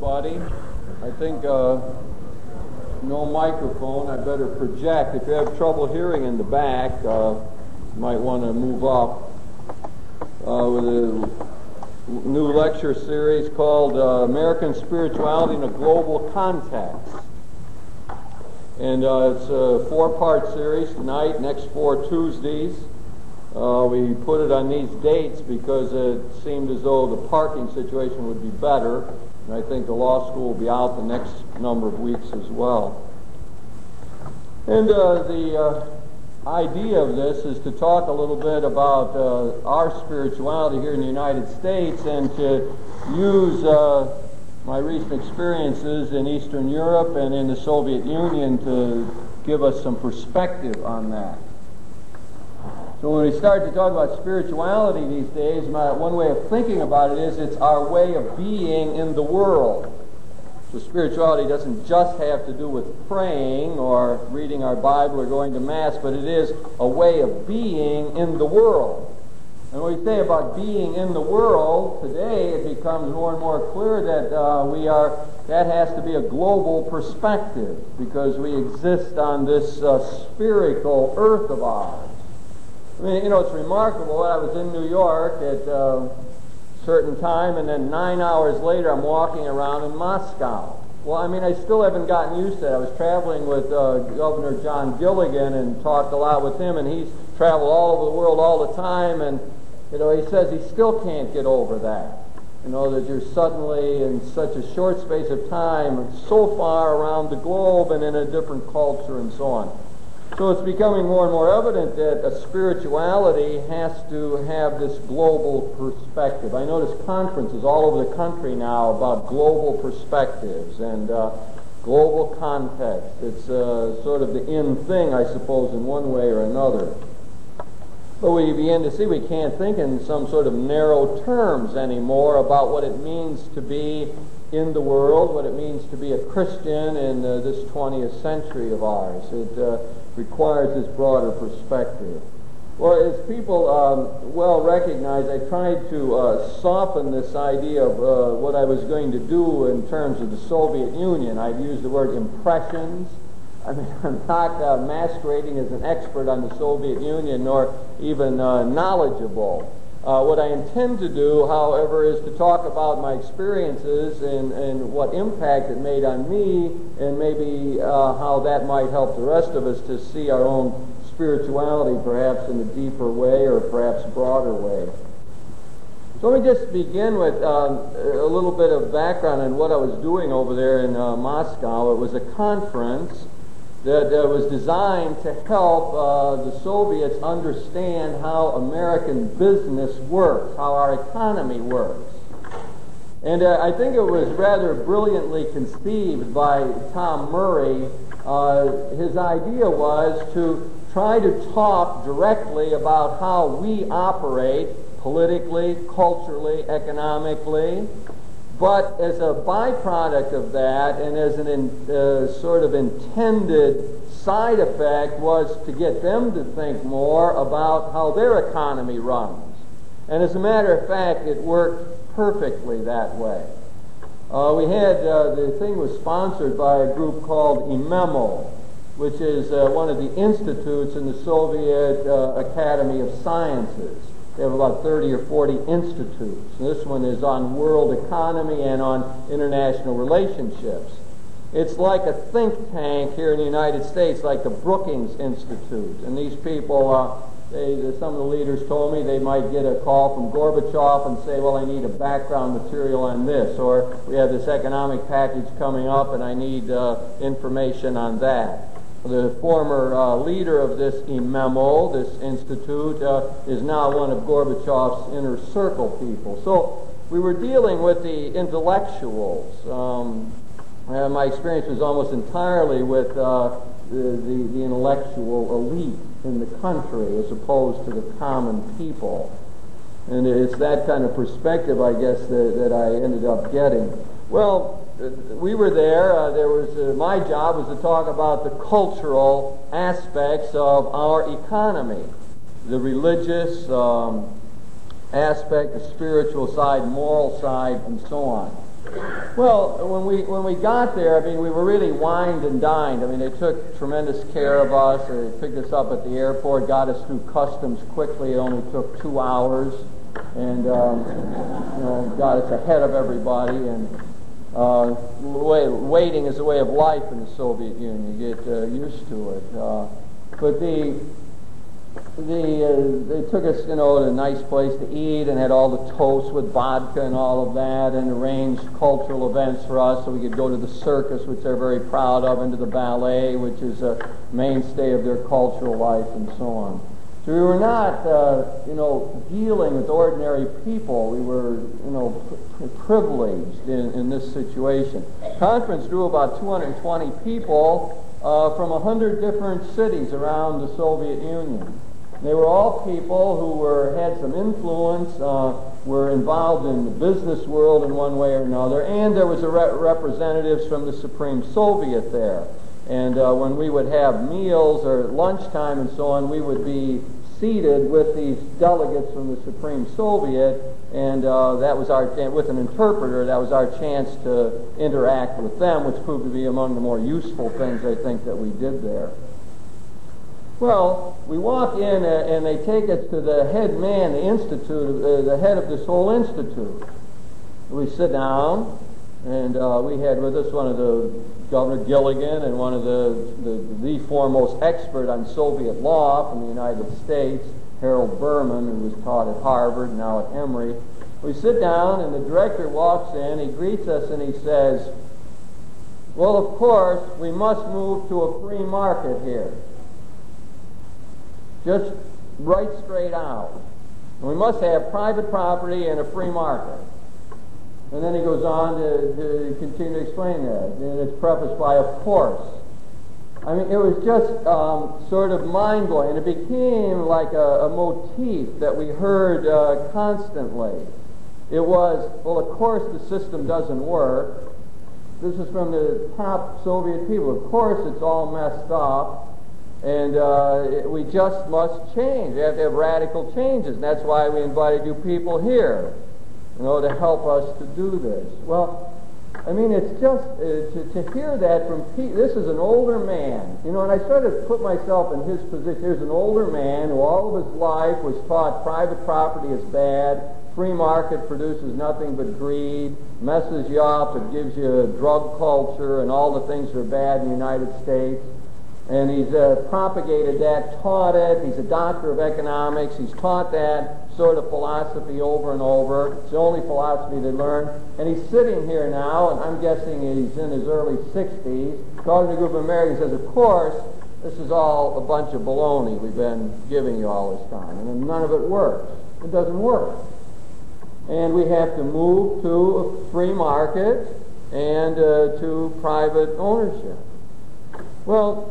everybody. I think no microphone. I better project. If you have trouble hearing in the back, you might want to move up. With a new lecture series called American Spirituality in a Global Context. And it's a four-part series tonight, next 4 Tuesdays. We put it on these dates because it seemed as though the parking situation would be better, and I think the law school will be out the next number of weeks as well. And the idea of this is to talk a little bit about our spirituality here in the United States and to use my recent experiences in Eastern Europe and in the Soviet Union to give us some perspective on that. So when we start to talk about spirituality these days, one way of thinking about it is it's our way of being in the world. So spirituality doesn't just have to do with praying or reading our Bible or going to Mass, but it is a way of being in the world. And when we say about being in the world, today it becomes more and more clear that that has to be a global perspective because we exist on this spherical earth of ours. I mean, it's remarkable. I was in New York at a certain time, and then 9 hours later I'm walking around in Moscow. Well, I still haven't gotten used to that. I was traveling with Governor John Gilligan and talked a lot with him, and he's traveled all over the world all the time, and he says he still can't get over that. That you're suddenly in such a short space of time so far around the globe and in a different culture and so on. So it's becoming more and more evident that a spirituality has to have this global perspective. I notice conferences all over the country now about global perspectives and global context. It's sort of the in thing, I suppose, in one way or another. But we begin to see we can't think in some sort of narrow terms anymore about what it means to be in the world, what it means to be a Christian in this 20th century of ours. It requires this broader perspective. Well, as people well recognize, I tried to soften this idea of what I was going to do in terms of the Soviet Union. I've used the word impressions. I'm not masquerading as an expert on the Soviet Union nor even knowledgeable. What I intend to do, however, is to talk about my experiences and what impact it made on me and maybe how that might help the rest of us to see our own spirituality perhaps in a deeper way or perhaps broader way. So let me just begin with a little bit of background on what I was doing over there in Moscow. It was a conference that was designed to help the Soviets understand how American business works, how our economy works. And I think it was rather brilliantly conceived by Tom Murray. His idea was to try to talk directly about how we operate politically, culturally, economically, but as a byproduct of that and as an sort of intended side effect was to get them to think more about how their economy runs. And as a matter of fact, it worked perfectly that way. We had, the thing was sponsored by a group called IMEMO, which is one of the institutes in the Soviet Academy of Sciences. They have about 30 or 40 institutes. And this one is on world economy and on international relationships. It's like a think tank here in the United States, like the Brookings Institute. And these people, some of the leaders told me they might get a call from Gorbachev and say, well, I need a background material on this. Or we have this economic package coming up and I need information on that. The former leader of this IMEMO, this institute, is now one of Gorbachev's inner circle people. So we were dealing with the intellectuals. My experience was almost entirely with the intellectual elite in the country as opposed to the common people. And it's that kind of perspective, I guess, that I ended up getting. Well, we were there. My job was to talk about the cultural aspects of our economy, the religious, aspect, the spiritual side, moral side, and so on. Well, when we got there, I mean, we were really wined and dined. I mean, they took tremendous care of us. They picked us up at the airport, got us through customs quickly. It only took 2 hours, and got us ahead of everybody. And waiting is a way of life in the Soviet Union. You get used to it. But they took us, to a nice place to eat, and had all the toast with vodka and all of that, and arranged cultural events for us so we could go to the circus, which they're very proud of, and to the ballet, which is a mainstay of their cultural life, and so on. So we were not, dealing with ordinary people. We were, privileged in this situation. Conference drew about 220 people from 100 different cities around the Soviet Union. They were all people who had some influence, were involved in the business world in one way or another, and there was representatives from the Supreme Soviet there. And when we would have meals or lunchtime and so on, we would be seated with these delegates from the Supreme Soviet, and that was with an interpreter, that was our chance to interact with them, which proved to be among the more useful things, I think, that we did there. Well, we walk in and they take us to the head man, the head of this whole institute. We sit down, and we had with us one of Governor Gilligan, and one of the foremost expert on Soviet law from the United States, Harold Berman, who was taught at Harvard, now at Emory. We sit down, and the director walks in, he greets us, and he says, "Well, of course, we must move to a free market here." Just right straight out. And we must have private property and a free market. And then he goes on to continue to explain that. And it's prefaced by, "of course." I mean, it was just sort of mind-blowing. It became like a motif that we heard constantly. It was, well, of course the system doesn't work. This is from the top Soviet people. Of course it's all messed up. And we just must change. We have to have radical changes. And that's why we invited you people here, to help us to do this. Well, I mean, it's just to hear that from Pete. This is an older man, and I sort of put myself in his position. Here's an older man who all of his life was taught private property is bad, free market produces nothing but greed, messes you up, it gives you a drug culture and all the things that are bad in the United States. And he's propagated that, taught it. He's a doctor of economics. He's taught that sort of philosophy over and over. It's the only philosophy they learn. And he's sitting here now, and I'm guessing he's in his early 60s, talking to a group of Americans. He says, "Of course, this is all a bunch of baloney we've been giving you all this time. And none of it works. It doesn't work. And we have to move to a free market and to private ownership." Well,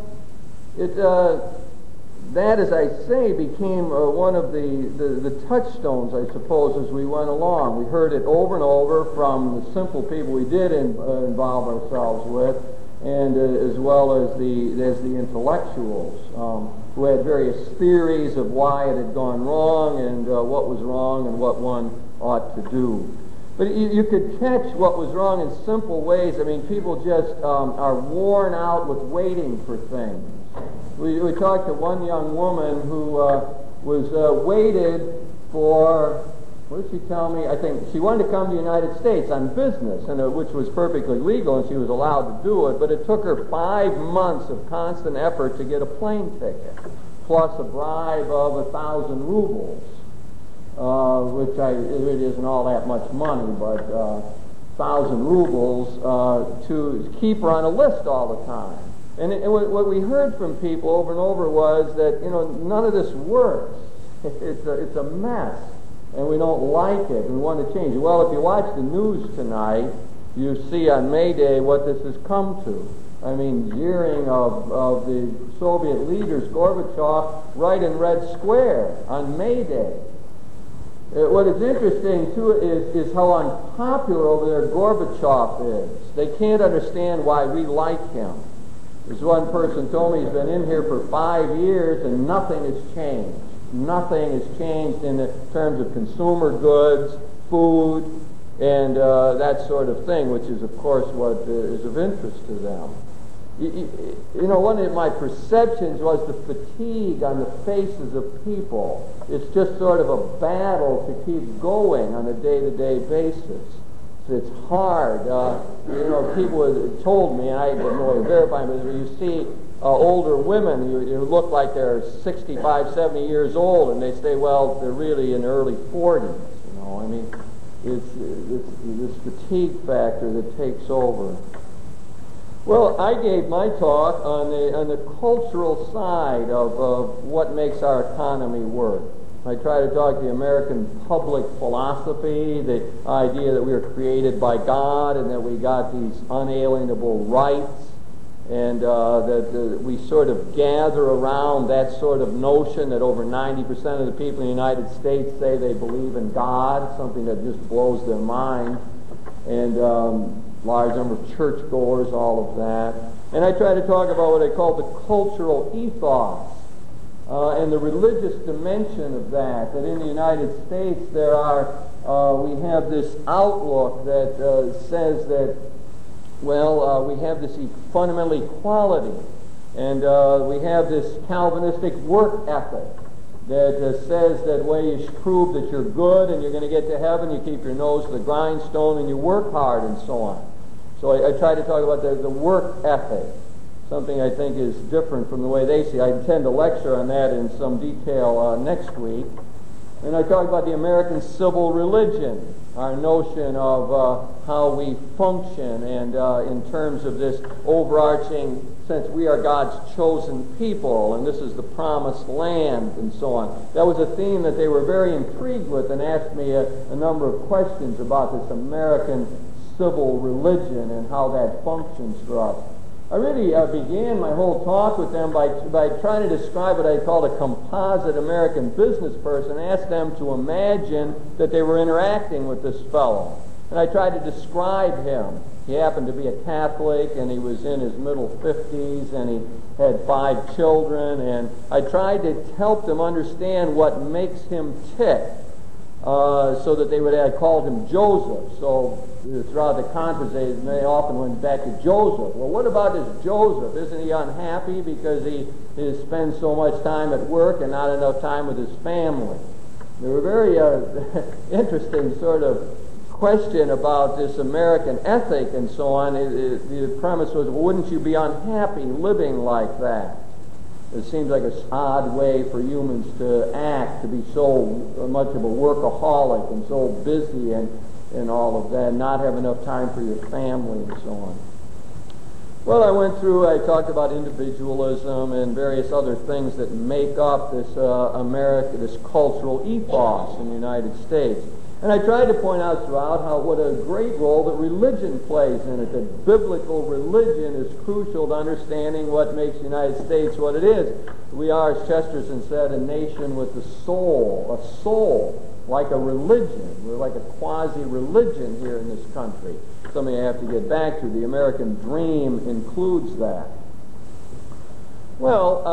that, as I say, became one of the touchstones, I suppose, as we went along. We heard it over and over from the simple people we did involve ourselves with, and as well as the intellectuals who had various theories of why it had gone wrong and what was wrong and what one ought to do. But you could catch what was wrong in simple ways. I mean, people just are worn out with waiting for things. We talked to one young woman who was waited for, what did she tell me? I think she wanted to come to the United States on business, and which was perfectly legal, and she was allowed to do it, but it took her 5 months of constant effort to get a plane ticket, plus a bribe of 1,000 rubles, which it isn't all that much money, but 1,000 rubles to keep her on a list all the time. And what we heard from people over and over was that, none of this works. It's a mess, and we don't like it. We want to change it. Well, if you watch the news tonight, you see on May Day what this has come to. I mean, jeering of the Soviet leaders, Gorbachev, right in Red Square on May Day. What is interesting, too, is how unpopular over there Gorbachev is. They can't understand why we like him. There's one person told me he's been in here for 5 years and nothing has changed. nothing has changed in the terms of consumer goods, food, and that sort of thing, which is, of course, what is of interest to them. You know, one of my perceptions was the fatigue on the faces of people. It's just sort of a battle to keep going on a day-to-day basis. It's hard. You know, people have told me, and I didn't know to verify, but you see older women, you look like they're 65, 70 years old, and they say, well, they're really in their early 40s. You know, I mean, it's this fatigue factor that takes over. Well, I gave my talk on the cultural side of what makes our economy work. I try to talk the American public philosophy, the idea that we were created by God and that we got these unalienable rights, and that we sort of gather around that sort of notion that over 90% of the people in the United States say they believe in God, something that just blows their mind, and large number of churchgoers, all of that. And I try to talk about what I call the cultural ethos and the religious dimension of that in the United States there are, we have this outlook that says that, well, we have this fundamental equality, and we have this Calvinistic work ethic that says that way you prove that you're good and you're going to get to heaven, you keep your nose to the grindstone and you work hard and so on. So I try to talk about the work ethic, something I think is different from the way they see. I intend to lecture on that in some detail next week. And I talk about the American civil religion, our notion of how we function, and in terms of this overarching sense, we are God's chosen people, and this is the promised land, and so on. That was a theme that they were very intrigued with and asked me a number of questions about this American civil religion and how that functions for us. I really began my whole talk with them by trying to describe what I called a composite American business person, asked them to imagine that they were interacting with this fellow. And I tried to describe him. He happened to be a Catholic, and he was in his middle 50s, and he had 5 children, and I tried to help them understand what makes him tick, so that they would have called him Joseph. So throughout the conference, they often went back to Joseph. Well, what about this Joseph? Isn't he unhappy because he spends so much time at work and not enough time with his family? They were very interesting sort of question about this American ethic and so on. The premise was, well, wouldn't you be unhappy living like that? It seems like an odd way for humans to act, to be so much of a workaholic and so busy and all of that, not have enough time for your family and so on. Well, I talked about individualism and various other things that make up this this cultural ethos in the United States. And I tried to point out throughout what a great role that religion plays in it, that biblical religion is crucial to understanding what makes the United States what it is. We are, as Chesterton said, a nation with a soul, like a religion. We're like a quasi-religion here in this country. Something I have to get back to. The American dream includes that. Well,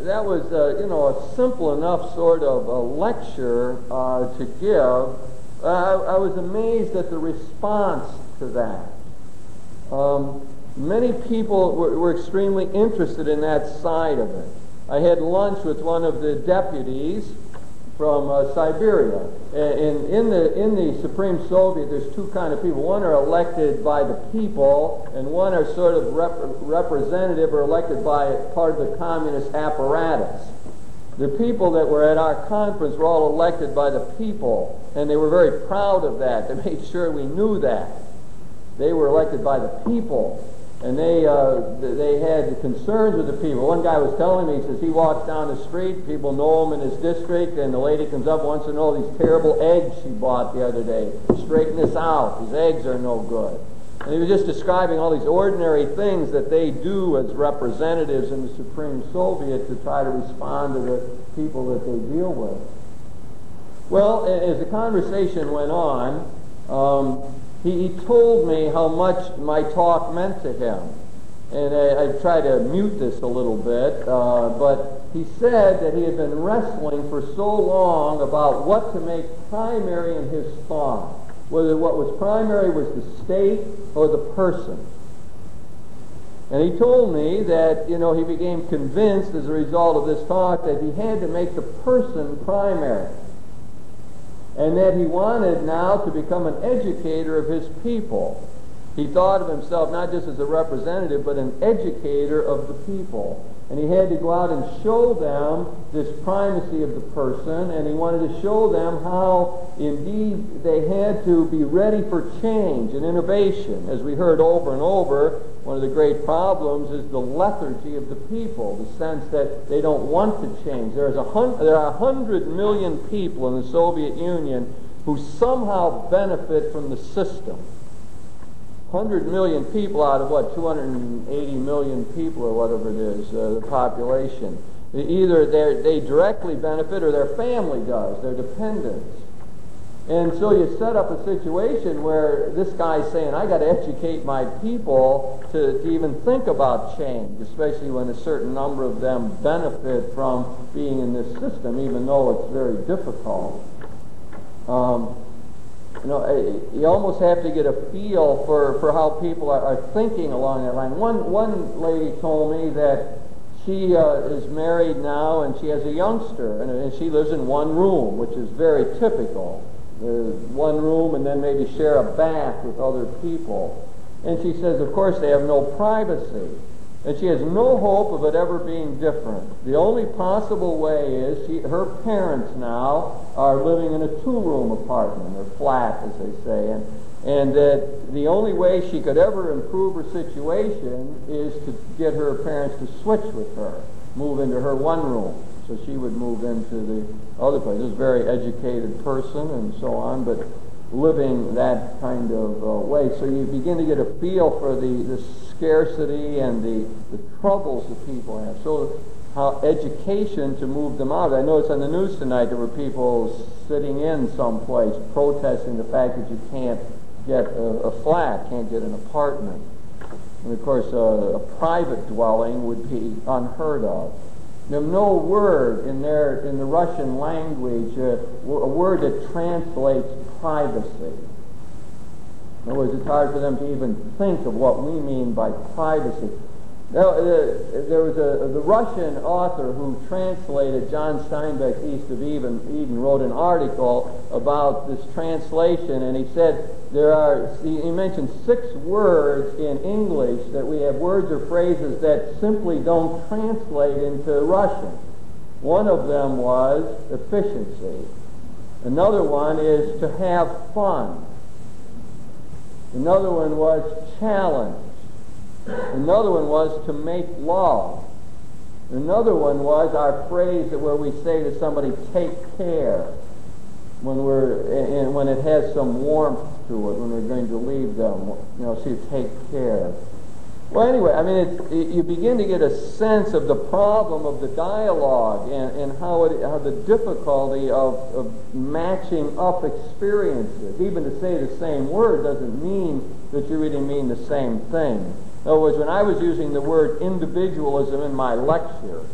that was, a simple enough sort of a lecture to give. I was amazed at the response to that. Many people were extremely interested in that side of it. I had lunch with one of the deputies from Siberia. In the Supreme Soviet, there's 2 kinds of people. One are elected by the people, and one are sort of representative or elected by part of the communist apparatus. The people that were at our conference were all elected by the people, and they were very proud of that. They made sure we knew that. They were elected by the people, and they had concerns with the people. One guy was telling me, he says he walks down the street, people know him in his district, and the lady comes up and wants to know these terrible eggs she bought the other day. Straighten this out. These eggs are no good. And he was just describing all these ordinary things that they do as representatives in the Supreme Soviet to try to respond to the people that they deal with. Well, as the conversation went on, he told me how much my talk meant to him. And I tried to mute this a little bit, but he said that he had been wrestling for so long about what to make primary in his thought, whether what was primary was the state or the person. And he told me that, he became convinced as a result of this talk that he had to make the person primary. And that he wanted now to become an educator of his people. He thought of himself not just as a representative, but an educator of the people. And he had to go out and show them this primacy of the person, and he wanted to show them how, indeed, they had to be ready for change and innovation. As we heard over and over, one of the great problems is the lethargy of the people, the sense that they don't want to change. There are 100 million people in the Soviet Union who somehow benefit from the system. 100 million people out of, 280 million people or whatever it is, the population. Either they directly benefit or their family does, their dependents. And so you set up a situation where this guy's saying, I got to educate my people to even think about change, especially when a certain number of them benefit from being in this system, even though it's very difficult. You almost have to get a feel for how people are thinking along that line. One lady told me that she is married now and she has a youngster, and she lives in one room, which is very typical. One room and then maybe share a bath with other people. And she says, of course, they have no privacy. And she has no hope of it ever being different. The only possible way is her parents now are living in a two-room apartment, or flat, as they say, and that the only way she could ever improve her situation is to get her parents to switch with her, move into her one room. So she would move into the other place. This is a very educated person and so on, but living that kind of way. So you begin to get a feel for the scarcity and the troubles that people have. So how education to move them out. I noticed on the news tonight there were people sitting in someplace protesting the fact that you can't get a flat, can't get an apartment. And of course a private dwelling would be unheard of. There's no word in the Russian language, a word that translates privacy. In other words, it's hard for them to even think of what we mean by privacy. There was the Russian author who translated John Steinbeck's East of Eden wrote an article about this translation, and he said he mentioned 6 words in English that we have words or phrases that simply don't translate into Russian. One of them was efficiency. Another one is to have fun. Another one was challenge. Another one was to make love. Another one was our phrase where we say to somebody, take care, when it has some warmth to it, when we're going to leave them. So you take care. Well, anyway, I mean, you begin to get a sense of the problem of the dialogue and how the difficulty of matching up experiences. Even to say the same word doesn't mean that you really mean the same thing. In other words, when I was using the word individualism in my lecture,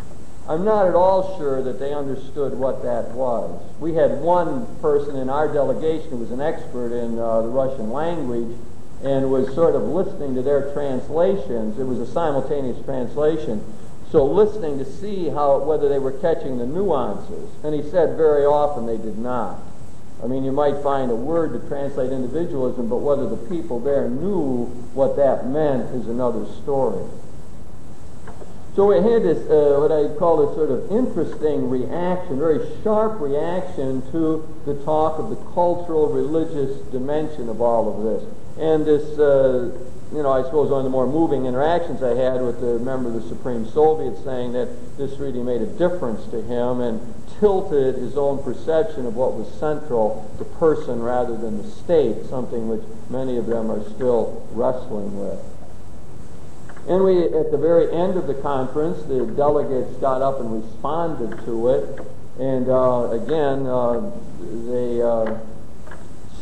I'm not at all sure that they understood what that was. We had one person in our delegation who was an expert in the Russian language and was sort of listening to their translations. It was a simultaneous translation. So listening to see whether they were catching the nuances. And he said very often they did not. I mean, you might find a word to translate individualism, but whether the people there knew what that meant is another story. So we had this, what I call this sort of interesting reaction, very sharp reaction to the talk of the cultural, religious dimension of all of this. And this, I suppose one of the more moving interactions I had with the member of the Supreme Soviet saying that this really made a difference to him and tilted his own perception of what was central to person rather than the state, something which many of them are still wrestling with. And at the very end of the conference, the delegates got up and responded to it. And again, they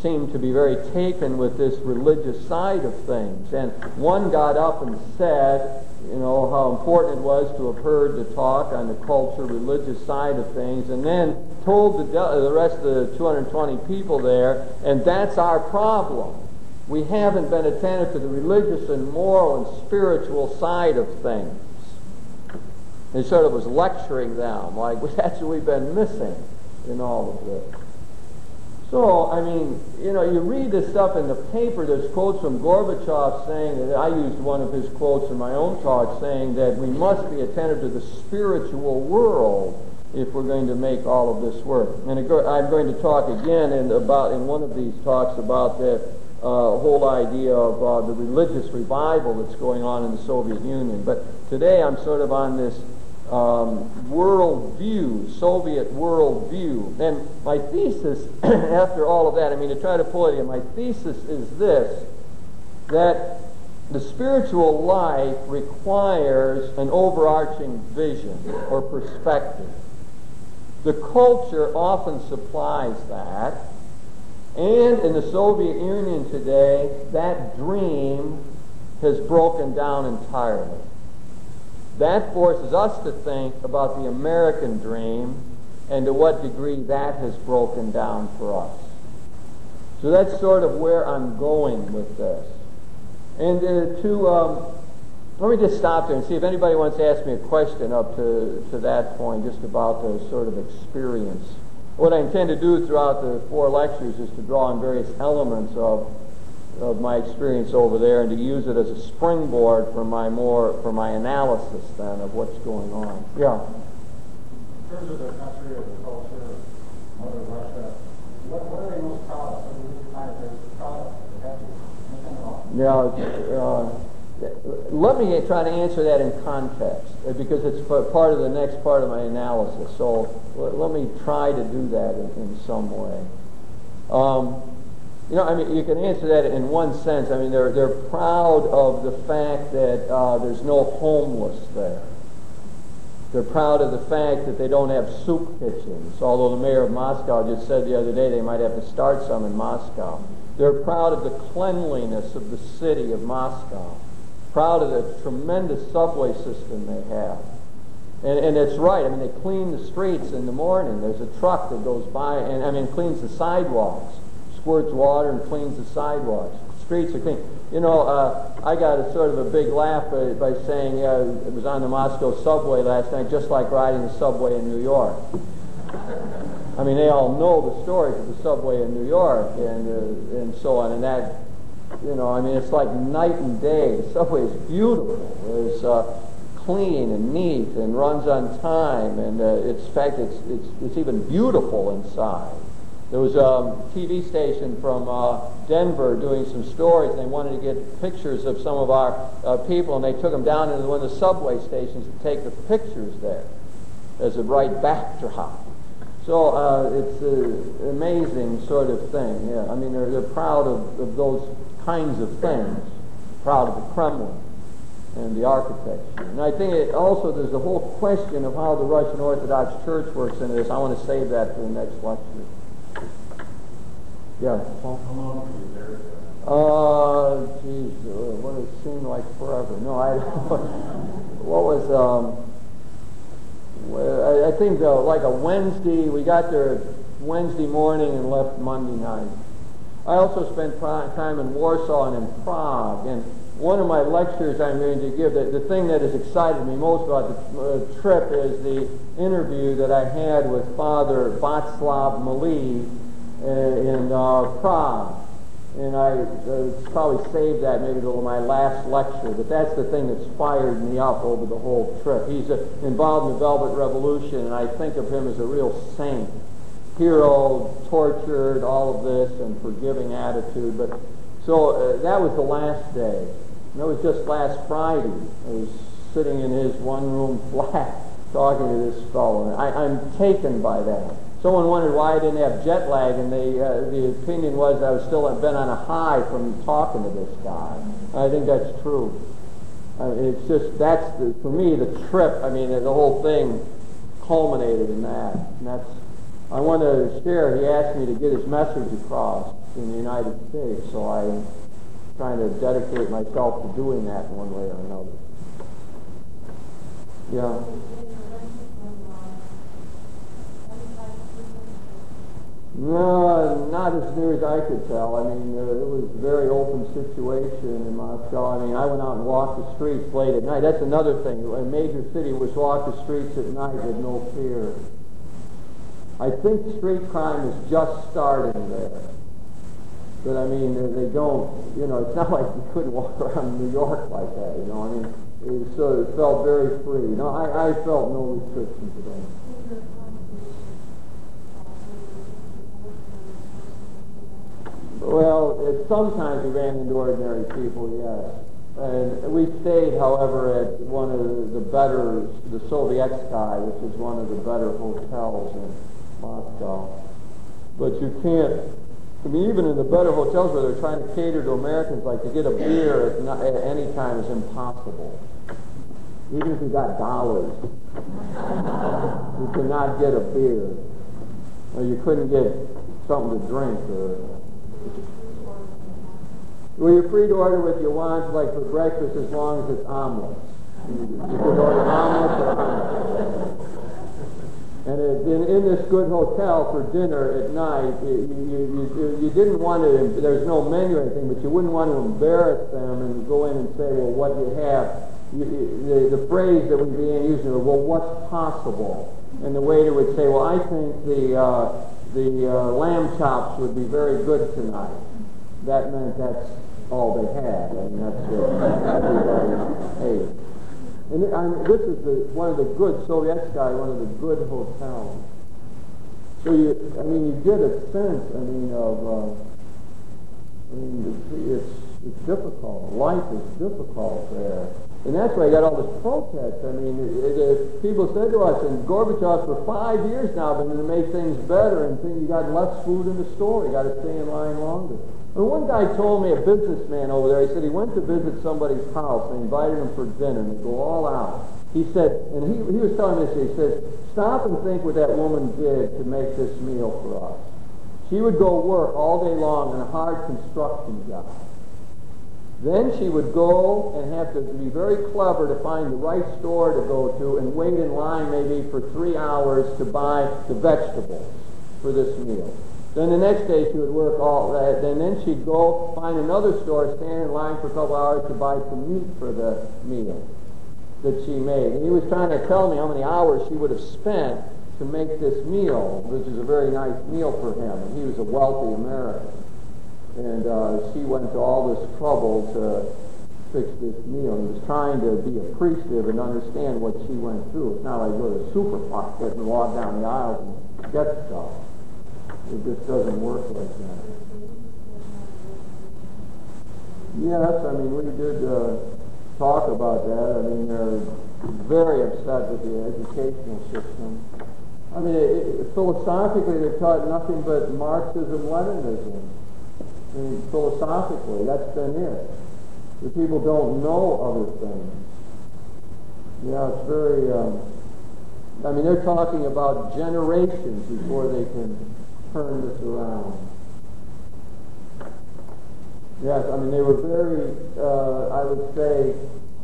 seemed to be very taken with this religious side of things. And one got up and said, how important it was to have heard the talk on the culture, religious side of things, and then told the rest of the 220 people there, and that's our problem. We haven't been attentive to the religious and moral and spiritual side of things. He sort of was lecturing them, like, that's what we've been missing in all of this. So, you read this stuff in the paper. There's quotes from Gorbachev saying, that I used one of his quotes in my own talk, saying that we must be attentive to the spiritual world if we're going to make all of this work. And I'm going to talk again in one of these talks about the whole idea of the religious revival that's going on in the Soviet Union. But today I'm sort of on this worldview, Soviet worldview. And my thesis, after all of that, to try to pull it in, my thesis is this, that the spiritual life requires an overarching vision or perspective. The culture often supplies that, and in the Soviet Union today, that dream has broken down entirely. That forces us to think about the American dream and to what degree that has broken down for us. So that's sort of where I'm going with this. And let me just stop there and see if anybody wants to ask me a question up to that point, just about the sort of experience. What I intend to do throughout the 4 lectures is to draw on various elements of my experience over there and to use it as a springboard for my analysis then of what's going on. Yeah. In terms of the country or the culture of Mother Russia, what are they most proud of? What are the kind of things they're proud of? Let me try to answer that in context, because it's part of the next part of my analysis. So let me try to do that in some way. You can answer that in one sense. They're proud of the fact that there's no homeless there. They're proud of the fact that they don't have soup kitchens, although the mayor of Moscow just said the other day they might have to start some in Moscow. They're proud of the cleanliness of the city of Moscow. Proud of the tremendous subway system they have. And it's right. They clean the streets in the morning. There's a truck that goes by and cleans the sidewalks. Squirts water and cleans the sidewalks. Streets are clean. I got a sort of a big laugh by saying it was on the Moscow subway last night, just like riding the subway in New York. They all know the stories of the subway in New York and so on. And that, it's like night and day. The subway is beautiful. It's clean and neat and runs on time. And it's even beautiful inside. There was a TV station from Denver doing some stories, and they wanted to get pictures of some of our people, and they took them down into one of the subway stations to take the pictures there as a bright backdrop. So it's an amazing sort of thing. Yeah, they're proud of those kinds of things, proud of the Kremlin and the architecture. And I think there's a whole question of how the Russian Orthodox Church works into this. I want to save that for the next lecture. Yeah. How long were you there? What it seemed like forever. No, what was, I think like a Wednesday, we got there Wednesday morning and left Monday night. I also spent time in Warsaw and in Prague, and one of my lectures I'm going to give, the thing that has excited me most about the trip is the interview that I had with Father Václav Malý in Prague. And I probably saved that maybe to my last lecture, but that's the thing that's fired me up over the whole trip. He's involved in the Velvet Revolution, and I think of him as a real saint. Hero, tortured, all of this, and forgiving attitude. But so that was the last day. And that was just last Friday. I was sitting in his one-room flat talking to this fellow. And I'm taken by that. Someone wondered why I didn't have jet lag, and the opinion was I was still been on a high from talking to this guy. I think that's true. It's just, for me, the trip, the whole thing culminated in that. And I want to share, he asked me to get his message across. in the United States, so I'm trying to dedicate myself to doing that in one way or another. Yeah. No, not as near as I could tell. I mean, it was a very open situation in Moscow. I mean, I went out and walked the streets late at night. That's another thing. A major city was walk the streets at night with no fear. I think street crime is just starting there. But I mean, they don't, it's not like you couldn't walk around New York like that, I mean, it felt very free. I felt no restrictions at all. Well, sometimes we ran into ordinary people, yes. And we stayed, however, at one of the better, the Sovietsky, which is one of the better hotels in Moscow. But you can't, even in the better hotels where they're trying to cater to Americans, like to get a beer at any time is impossible. Even if you got dollars, you cannot get a beer. Or you couldn't get something to drink. Well, you're free to order what you want, like for breakfast, as long as it's omelets. You could order omelets or omelets. And in this good hotel for dinner at night, you didn't want to, there's no menu or anything, but you wouldn't want to embarrass them and go in and say, well, what you have. The phrase that would be used, well, what's possible? And the waiter would say, well, I think the lamb chops would be very good tonight. That meant that's all they had. I mean, that's what everybody ate. And this is one of the good, Sovietsky, one of the good hotels. So you get a sense, it's difficult. Life is difficult there. And that's why you got all this protest. People said to us, and Gorbachev for 5 years now been to make things better, and you got less food in the store. You got to stay in line longer. And one guy told me, a businessman over there, he said he went to visit somebody's house and invited him for dinner, and they go all out. He said, and he was telling me this, he said, stop and think what that woman did to make this meal for us. She would go work all day long in a hard construction job. Then she would go and have to be very clever to find the right store to go to and wait in line maybe for 3 hours to buy the vegetables for this meal. Then the next day she would work all that, and then she'd go find another store, stand in line for a couple hours to buy some meat for the meal that she made. And he was trying to tell me how many hours she would have spent to make this meal, which is a very nice meal for him. And he was a wealthy American. And she went to all this trouble to fix this meal. He was trying to be appreciative and understand what she went through. It's not like go to the supermarket and walk down the aisles and get stuff. It just doesn't work like that. Yes, we did talk about that. They're very upset with the educational system. Philosophically, they're taught nothing but Marxism, Leninism. Philosophically, that's been it. The people don't know other things. Yeah, it's very, they're talking about generations before they can turn this around. Yes, they were very, I would say,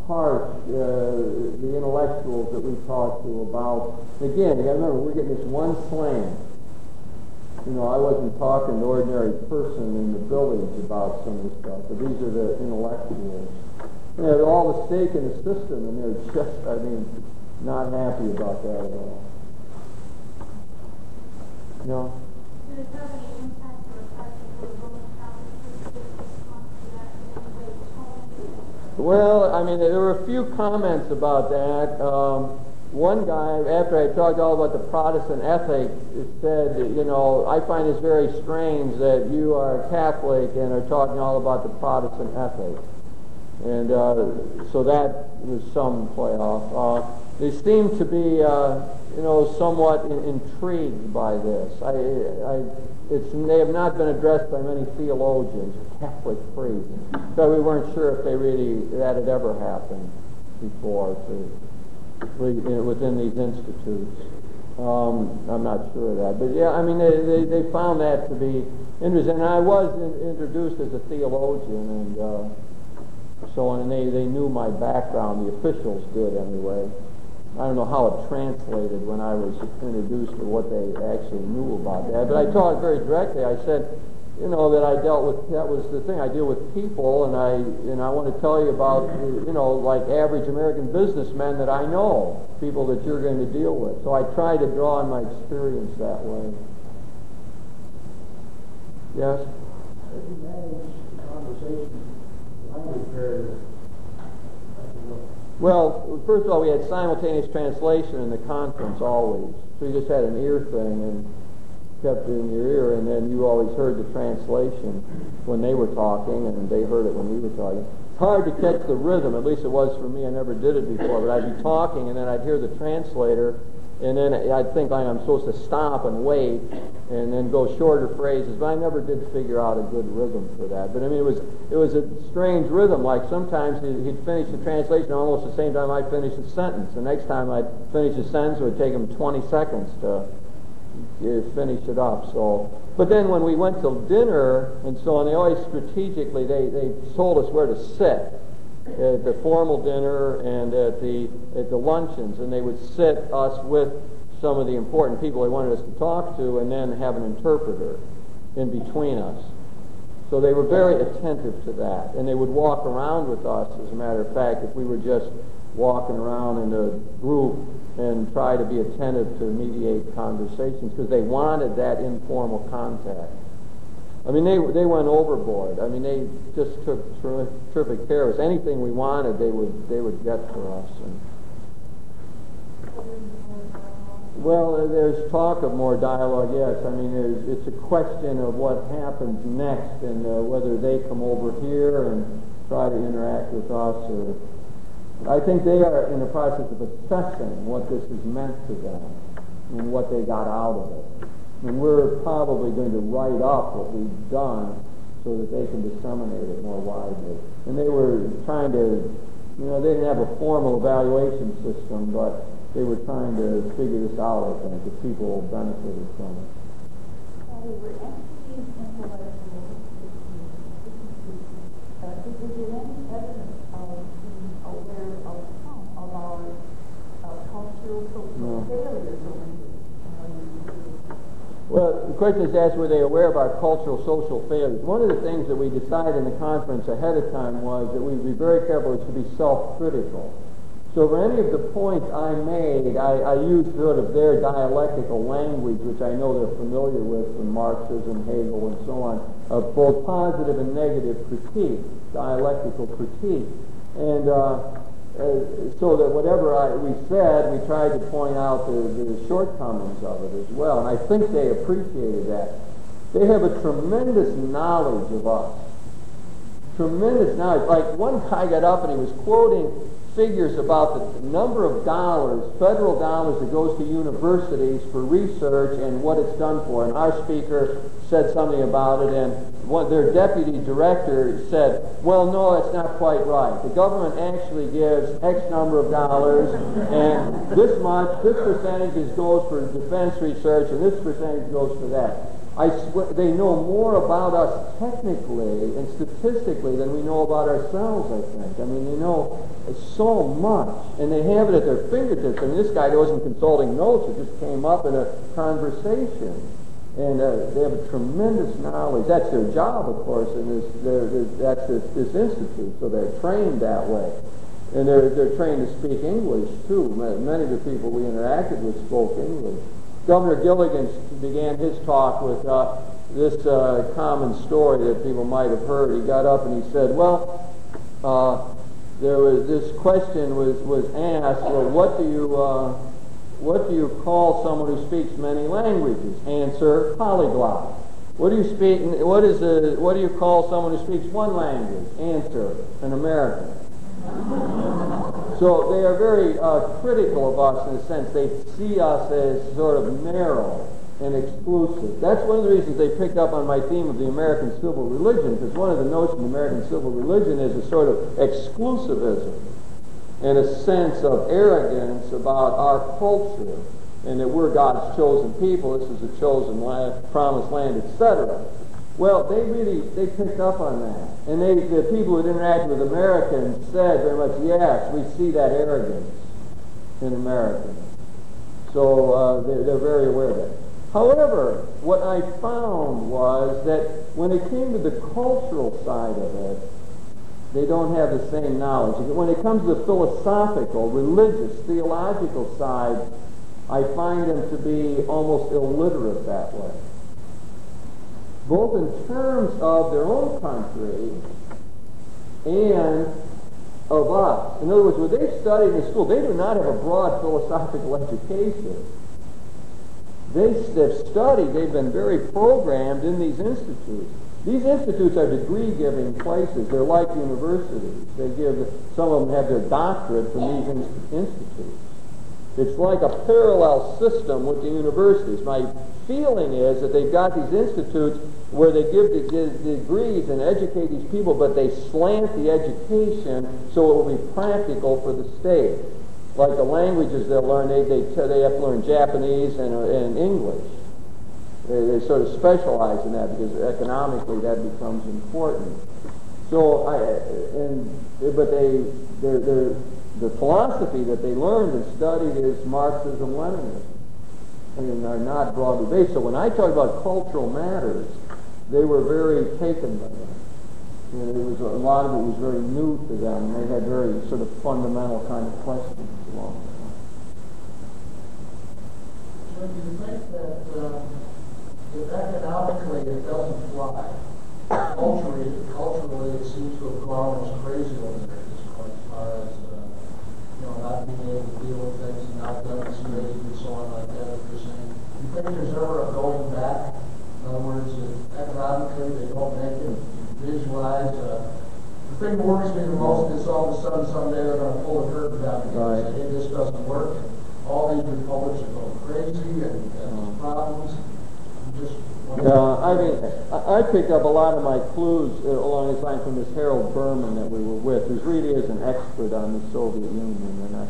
harsh, the intellectuals that we talked to about, again, you gotta remember, we're getting this one slant. I wasn't talking to an ordinary person in the village about some of this stuff, but these are the intellectuals. They have all the stake in the system, and they're just, not happy about that at all. No? Did it have any impact or effect on the Roman Catholic response to that in any way? Well, there were a few comments about that. One guy, after I talked all about the Protestant ethic, said, I find this very strange that you are Catholic and are talking all about the Protestant ethic. And so that was some playoff. They seem to be, somewhat intrigued by this. They have not been addressed by many theologians, Catholic priests. So we weren't sure if that had ever happened before within these institutes. I'm not sure of that. But yeah, I mean, they found that to be interesting. And I was introduced as a theologian and so on, and they knew my background. The officials did anyway. I don't know how it translated when I was introduced or what they actually knew about that. But I talked very directly. I said, you know, that I dealt with, that was the thing, I deal with people, and I want to tell you about, you know, like average American businessmen that I know, people that you're going to deal with. So I try to draw on my experience that way. Yes? How do you manage conversation, language barrier? Well, first of all, we had simultaneous translation in the conference always. So you just had an ear thing and kept it in your ear, and then you always heard the translation when they were talking, and they heard it when we were talking. It's hard to catch the rhythm, at least it was for me. I never did it before, but I'd be talking, and then I'd hear the translator, and then I'd think like I'm supposed to stop and wait, and then go shorter phrases, but I never did figure out a good rhythm for that. But I mean, it was a strange rhythm. Like sometimes he'd finish the translation almost the same time I'd finish the sentence. The next time I'd finish the sentence, it would take him 20 seconds to finish it up. So, but then when we went to dinner and so on, they always strategically they told us where to sit at the formal dinner and at the luncheons, and they would sit us with some of the important people they wanted us to talk to, and then have an interpreter in between us. So they were very attentive to that, and they would walk around with us. As a matter of fact, if we were just walking around in a group and try to be attentive to mediate conversations, because they wanted that informal contact. I mean, they went overboard. I mean, they just took terrific care of us. Anything we wanted, they would get for us. And, well, there's talk of more dialogue, yes. I mean, it's a question of what happens next, and whether they come over here and try to interact with us, or I think they are in the process of assessing what this has meant to them and what they got out of it. And we're probably going to write up what we've done so that they can disseminate it more widely. And they were trying to, you know, they didn't have a formal evaluation system, but they were trying to figure this out, I think, if people benefited from it. We were actually intellectual. Is there any evidence of being aware of some of our cultural social failures? Well, the question is asked, were they aware of our cultural social failures? One of the things that we decided in the conference ahead of time was that we'd be very careful to be self-critical. So for any of the points I made, I used sort of their dialectical language, which I know they're familiar with from Marxism, Hegel, and so on, of both positive and negative critique, dialectical critique. And so that whatever we said, we tried to point out the shortcomings of it as well. And I think they appreciated that. They have a tremendous knowledge of us. Tremendous knowledge. Like one guy got up and he was quoting figures about the number of dollars, federal dollars, that goes to universities for research and what it's done for. And our speaker said something about it, and their deputy director said, well, no, that's not quite right. The government actually gives X number of dollars, and this much, this percentage goes for defense research, and this percentage goes for that. I swear, they know more about us technically and statistically than we know about ourselves, I think. I mean, they know so much, and they have it at their fingertips. I mean, this guy wasn't consulting notes. It just came up in a conversation. And they have a tremendous knowledge. That's their job, of course, and that's this institute, so they're trained that way. And they're trained to speak English, too. Many of the people we interacted with spoke English. Governor Gilligan began his talk with this common story that people might have heard. He got up and he said, well, there was this question was asked, well, what do you call someone who speaks many languages? Answer, polyglot. What do you call someone who speaks one language? Answer, an American. So they are very critical of us in a sense. They see us as sort of narrow and exclusive. That's one of the reasons they picked up on my theme of the American civil religion, because one of the notions of American civil religion is a sort of exclusivism and a sense of arrogance about our culture and that we're God's chosen people, this is a chosen land, promised land, etc. Well, they picked up on that. And the people who interacted with Americans said very much, yes, we see that arrogance in Americans. So they're very aware of that. However, what I found was that when it came to the cultural side of it, they don't have the same knowledge. When it comes to the philosophical, religious, theological side, I find them to be almost illiterate that way. Both in terms of their own country and of us. In other words, when they studied in school, they do not have a broad philosophical education. They've studied, they've been very programmed in these institutes. These institutes are degree-giving places. They're like universities. Some of them have their doctorate from these institutes. It's like a parallel system with the universities. My feeling is that they've got these institutes where they give the degrees and educate these people, but they slant the education so it will be practical for the state. Like the languages they'll learn, they have to learn Japanese and English. They sort of specialize in that because economically that becomes important. So, the philosophy that they learned and studied is Marxism, Leninism, and are not broadly based. So when I talk about cultural matters, they were very taken by that. A lot of it was very new to them, and they had very sort of fundamental kind of questions along the line. So do you think that if economically it doesn't fly, culturally it seems to have gone almost crazy over there at this point, as far as not being able to deal with things and not demonstrating and so on like that, as you're saying. Do you think there's ever a going back? In other words, if economically they don't make it, visualize. The thing that worries me the most is all of a sudden someday they're going to pull the curtain down and say, hey, this doesn't work. And all these republics are going crazy and there's problems. I picked up a lot of my clues along this line from this Harold Berman that we were with, who really is an expert on the Soviet Union.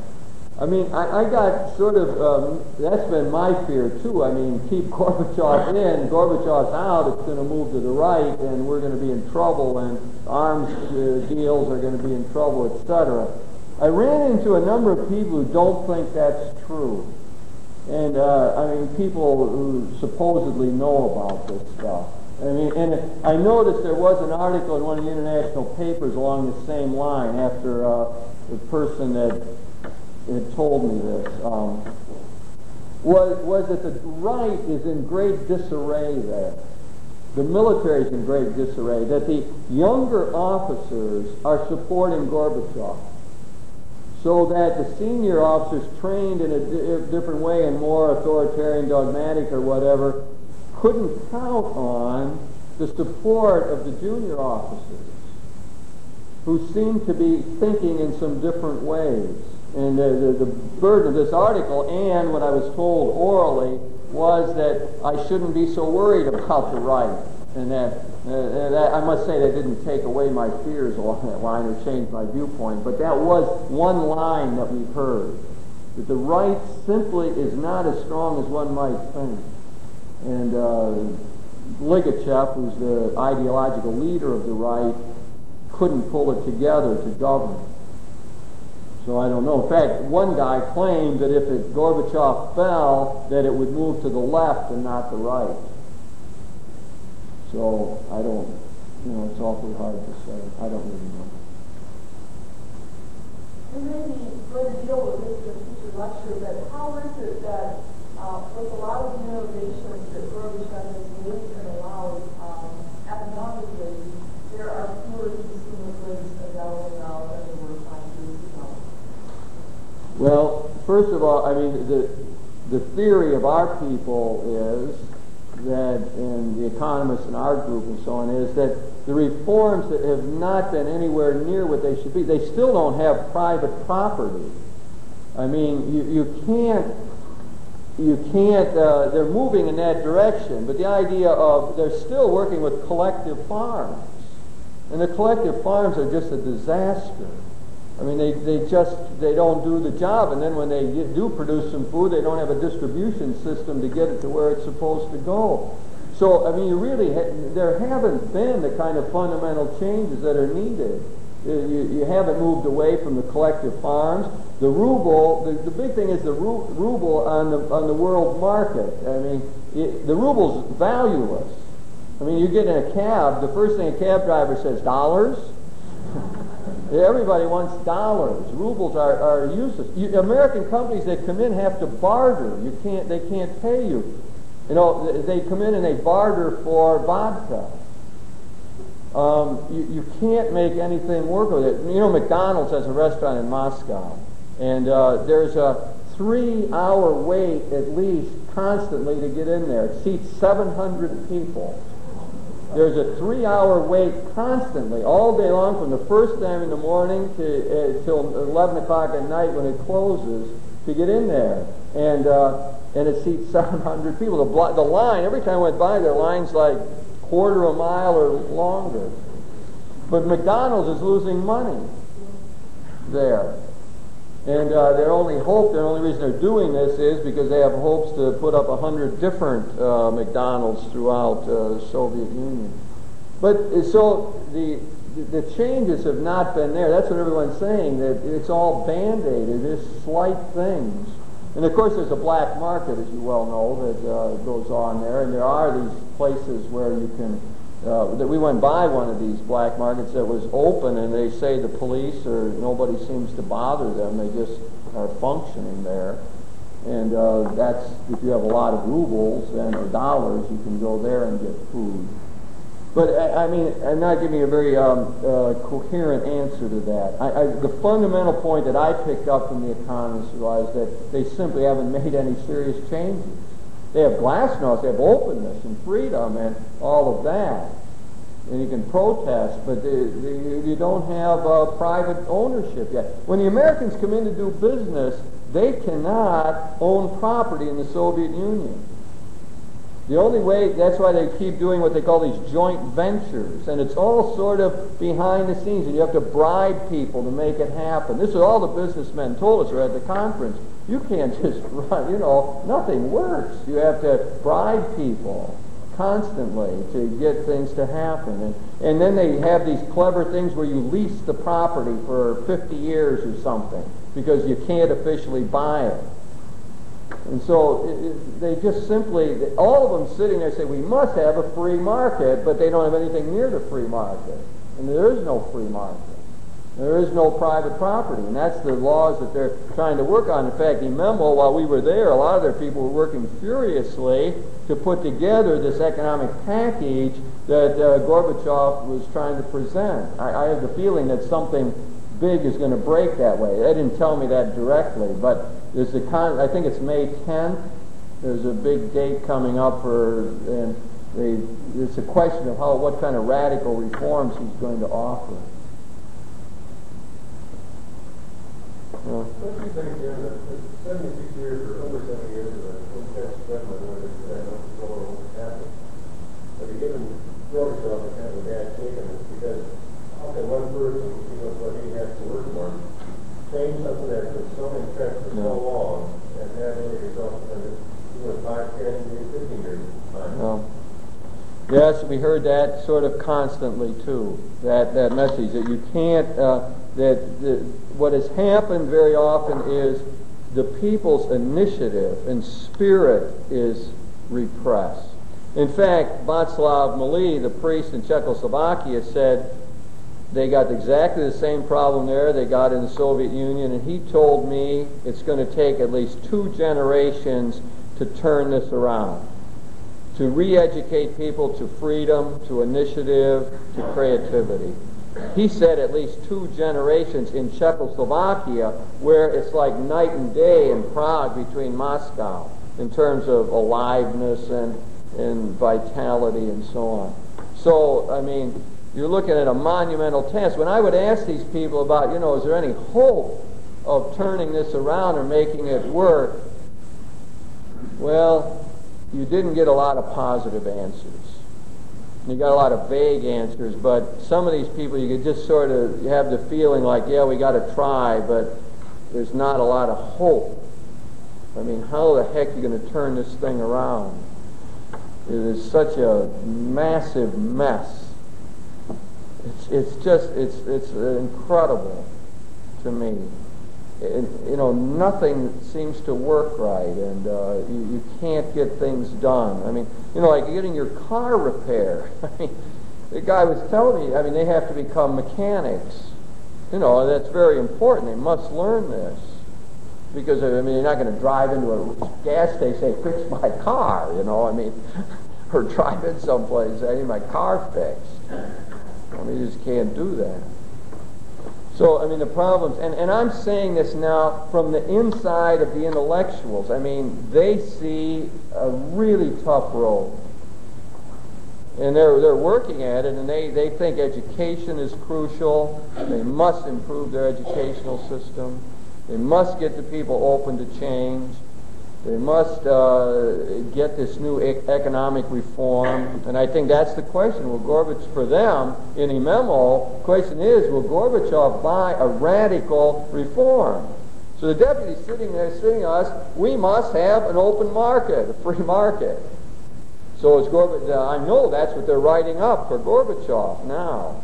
And I got sort of, that's been my fear too. I mean, keep Gorbachev in, Gorbachev's out, it's going to move to the right, and we're going to be in trouble, and arms deals are going to be in trouble, etc. I ran into a number of people who don't think that's true. And, people who supposedly know about this stuff. And I noticed there was an article in one of the international papers along the same line after the person that had told me this, was that the right is in great disarray there. The military is in great disarray, that the younger officers are supporting Gorbachev, so that the senior officers trained in a different way and more authoritarian, dogmatic, or whatever, couldn't count on the support of the junior officers, who seemed to be thinking in some different ways. And the burden of this article, and what I was told orally, was that I shouldn't be so worried about the right. And that I must say that didn't take away my fears along that line or change my viewpoint, but that was one line that we've heard, that the right simply is not as strong as one might think. And Ligachev, who's the ideological leader of the right, couldn't pull it together to govern. So I don't know. In fact, one guy claimed that if Gorbachev fell, that it would move to the left and not the right. So I don't, it's awfully hard to say. I don't really know. We may be going to deal with this in a future lecture, but how is it that with a lot of the innovations that Gorbachev has made and allowed economically, there are fewer consumer goods available now than there were 5 years ago? Well, first of all, the theory of our people is that, and the economists in our group and so on, is that the reforms that have not been anywhere near what they should be, they still don't have private property. You can't, they're moving in that direction, but the idea of, they're still working with collective farms. And the collective farms are just a disaster. I mean, they don't do the job, and then when they do produce some food, they don't have a distribution system to get it to where it's supposed to go. So, I mean, there haven't been the kind of fundamental changes that are needed. You haven't moved away from the collective farms. The ruble, the big thing is the ruble on the world market. I mean, the ruble's valueless. I mean, you get in a cab, the first thing a cab driver says, dollars? Everybody wants dollars. Rubles are useless. American companies that come in have to barter. They can't pay you. You know, they come in and they barter for vodka. You can't make anything work with it. You know, McDonald's has a restaurant in Moscow, and there's a 3-hour wait at least constantly to get in there. It seats 700 people. There's a 3-hour wait constantly, all day long, from the first time in the morning till 11 o'clock at night when it closes, to get in there. And it seats 700 people. The line, every time I went by, their line's like quarter a mile or longer. But McDonald's is losing money there. And their only reason they're doing this is because they have hopes to put up 100 different McDonald's throughout the Soviet Union. But so the changes have not been there. That's what everyone's saying, that it's all Band-Aid. It is slight things. And of course there's a black market, as you well know, that goes on there. And there are these places where you can... that we went by one of these black markets that was open, and they say the police or nobody seems to bother them. They just are functioning there. And that's, if you have a lot of rubles or dollars, you can go there and get food. But I mean, I'm not giving a very coherent answer to that. The fundamental point that I picked up from the economists was that they simply haven't made any serious changes. They have glasnost, they have openness and freedom and all of that. And you can protest, but you don't have private ownership yet. When the Americans come in to do business, they cannot own property in the Soviet Union. The only way, that's why they keep doing what they call these joint ventures, and it's all sort of behind the scenes, and you have to bribe people to make it happen. This is all the businessmen told us at the conference. You can't just run, nothing works. You have to bribe people constantly to get things to happen. And then they have these clever things where you lease the property for 50 years or something because you can't officially buy it. And so they just simply, all of them sitting there say, we must have a free market, but they don't have anything near the free market. And there is no free market. There is no private property, and that's the laws that they're trying to work on. In fact, Imemo, while we were there, a lot of their people were working furiously to put together this economic package that Gorbachev was trying to present. I have the feeling that something big is going to break that way. They didn't tell me that directly, but there's I think it's May 10th. There's a big date coming up it's a question of what kind of radical reforms he's going to offer. Don't you think, that 76 years or over 70 years of an intense government where there's no control over what's happening, but you're giving Gorbachev a kind of a bad kick on it because how can one person, what he has to work for, change something that's been so entrenched for so long and have any results in it, 5, 10, 15 years time? No. Yes, we heard that sort of constantly too, that message that you can't, what has happened very often is the people's initiative and spirit is repressed. In fact, Václav Mali, the priest in Czechoslovakia, said they got exactly the same problem there they got in the Soviet Union, and he told me it's going to take at least 2 generations to turn this around, to re-educate people to freedom, to initiative, to creativity. He said at least 2 generations in Czechoslovakia, where it's like night and day in Prague between Moscow in terms of aliveness and vitality and so on. So, I mean, you're looking at a monumental task. When I would ask these people about, is there any hope of turning this around or making it work? Well, you didn't get a lot of positive answers. You got a lot of vague answers, but some of these people you could just sort of have the feeling like, yeah, we got to try, but there's not a lot of hope. I mean, how the heck are you going to turn this thing around? It is such a massive mess. It's incredible to me. Nothing seems to work right, and you can't get things done. I mean, like getting your car repaired. I mean, the guy was telling me, I mean, they have to become mechanics. And that's very important. They must learn this. Because, I mean, you're not going to drive into a gas station and say, fix my car, I mean, or drive in someplace, I need my car fixed. I mean, you just can't do that. So, I mean, the problems, and I'm saying this now from the inside of the intellectuals. I mean, they see a really tough road. And they're working at it, and they think education is crucial. They must improve their educational system. They must get the people open to change. They must get this new economic reform. And I think that's the question. Will Gorbachev, for them, in a memo, the question is, will Gorbachev buy a radical reform? So the deputy sitting there saying to us, we must have an open market, a free market. So it's I know that's what they're writing up for Gorbachev now.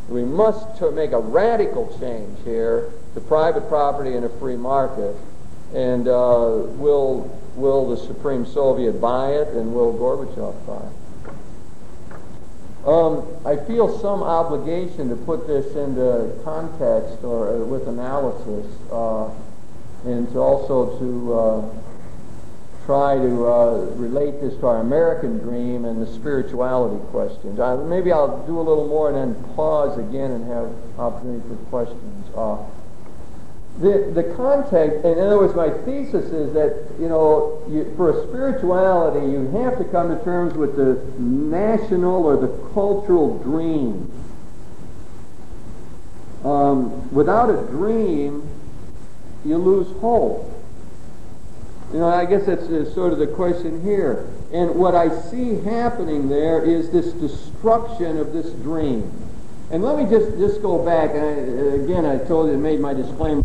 We must make a radical change here to private property and a free market. And will the Supreme Soviet buy it, and will Gorbachev buy it? I feel some obligation to put this into context or with analysis, and to also to try to relate this to our American dream and the spirituality questions. Maybe I'll do a little more and then pause again and have opportunity for questions. The context, in other words, my thesis is that, for a spirituality, you have to come to terms with the national or the cultural dream. Without a dream, you lose hope. I guess that's sort of the question here. And what I see happening there is this destruction of this dream. And let me just go back. And again, I told you, I made my disclaimer.